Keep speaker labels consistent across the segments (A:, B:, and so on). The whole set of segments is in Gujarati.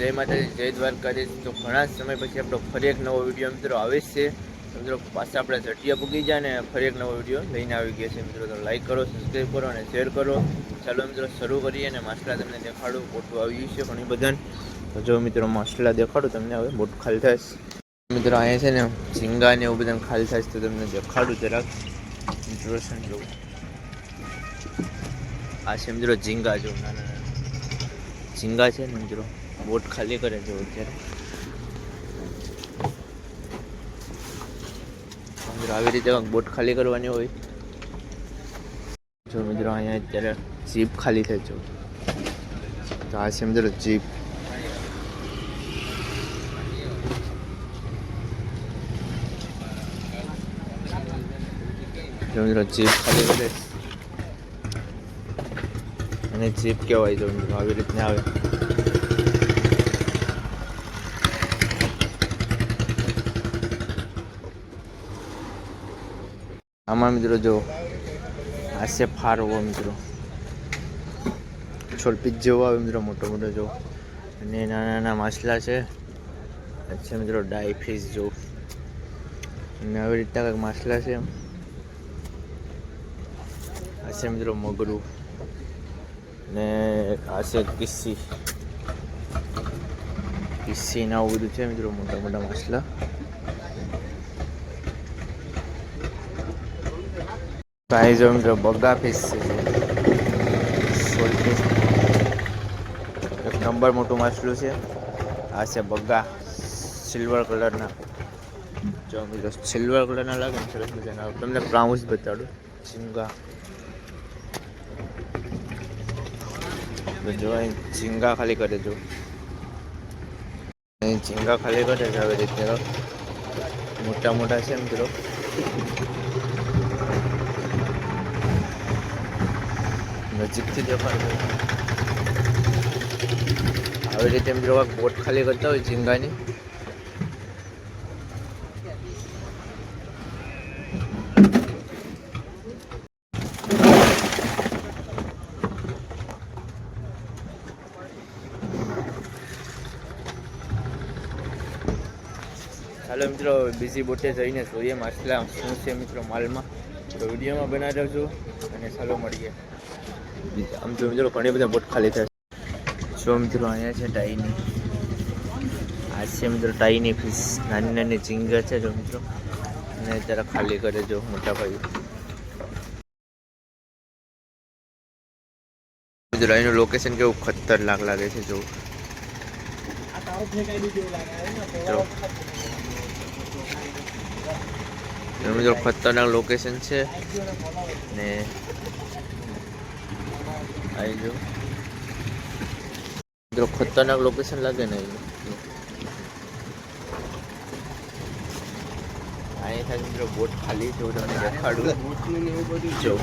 A: જય માતાજી, જય દ્વારકાધીશ. તો ઘણા સમય પછી આપણો ફરી એક નવો વિડીયો મિત્રો આવે છે. મિત્રો પાછા આપણે ઝટિયા પૂગી જાય ને ફરી એક નવો વિડીયો લઈને આવી ગયા છે. મિત્રો તો લાઈક કરો, સબસ્ક્રાઈબ કરો અને શેર કરો. ચાલો મિત્રો શરૂ કરીએ. અને માછલા તમને દેખાડું. મોટું આવ્યું છે ઘણી બધા. તો જો મિત્રો માછલા દેખાડું તમને. હવે મોટું ખાલી થાય મિત્રો. અહીંયા છે ને ઝીંગા ને એવું બધા ખાલી થાય તો તમને દેખાડું જરાક. મિત્રો જો આ છે મિત્રો ઝીંગા. જો નાના નાના ઝીંગા છે ને મિત્રો. બોટ ખાલી કરે છે અત્યારે. આવી રીતે બોટ ખાલી કરવાની હોય. જો મિત્રો અહીંયા અત્યારે જીપ ખાલી થાય છે. તો આ છે મિત્રો જીપ. જો મિત્રો જીપ ખાલી કરે અને જીપ કહેવાય. જો મિત્રો આવી રીતના આવે. આમાં મિત્રો જો આ છે ફારવો મિત્રો. છોલપીચ જેવો આવે મિત્રો, મોટો મોટો જો. અને નાના નાના માછલા છે. અચ્છા મિત્રો ડાઈ ફિશ જો. અને આવી રીતના કંઈક માછલા છે. આ છે મિત્રો મગરું. ને આ છે કિસ્સી. કિસ્સી ને આવું બધું છે મિત્રો. મોટા મોટા માછલા. ભાઈ જો મિત્રો બગા ફિશ છે. એક નંબર મોટું માછલું છે. આ છે બગા સિલ્વર કલરના. જો મિત્રો સિલ્વર કલરના લાગે ને સરસ મજાના. તમને પ્રાઉન્સ બતાડું. ઝીંગા જો અહીં ઝીંગા ખાલી કરે. જો અહીં ઝીંગા ખાલી કરે છે આવી રીતે. મોટા મોટા છે મિત્રો. નજીકથી દેખાડો. આવી રીતે મિત્રો બોટ ખાલી કરતા હોય ઝીંગાની. ચાલો મિત્રો બીજી બોટે જઈને જોઈએ માછલા શું છે મિત્રો માલમાં. તો વિડીયોમાં બનાવી રાખજો અને ચાલો મળીએ. આમ તો મિત્રો ઘણી બધા બોટ ખાલી થાય. જો મિત્રો અહીંયા છે ટાઈની. આ છે મિત્રો ટાઈની ફિશ. નાની નાની ઝીંગા છે જો મિત્રો. અને જરા ખાલી કરે જો મોટા ભાઈ. મિત્રો અહીંનું લોકેશન કેવું ખતરનાક લાગે છે. જો મિત્રો ખતરનાક લોકેશન છે. ને આવી જો મિત્રો ખતરનાક લોકેશન લાગે ને. અહીં થાય મિત્રો બોટ ખાલી. જો તમને દેખાડું. જો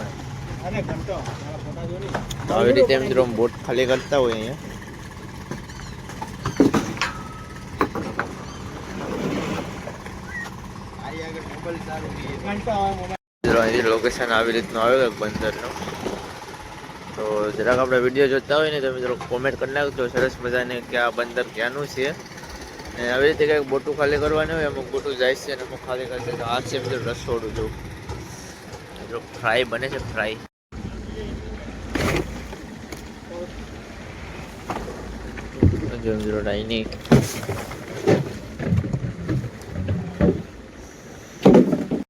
A: આવી રીતે મિત્રો બોટ ખાલી કરતા હોય અહીંયા. લોકેશન આવી રીતનું આવે બંદરનું. તો જરાક આપણે વિડીયો જોતા હોય ને તો મિત્રો કોમેન્ટ કરી નાખજો સરસ મજાને કે આ બંદર ક્યાંનું છે. અને આવી રીતે કંઈક બોટું ખાલી કરવાની હોય. અમુક બોટું જાય છે અને અમુક ખાલી કરશે. તો આ છે મિત્રો રસોડું. જો મિત્રો ફ્રાય બને છે. ફ્રાય જો મિત્રો ડાઇનિંગ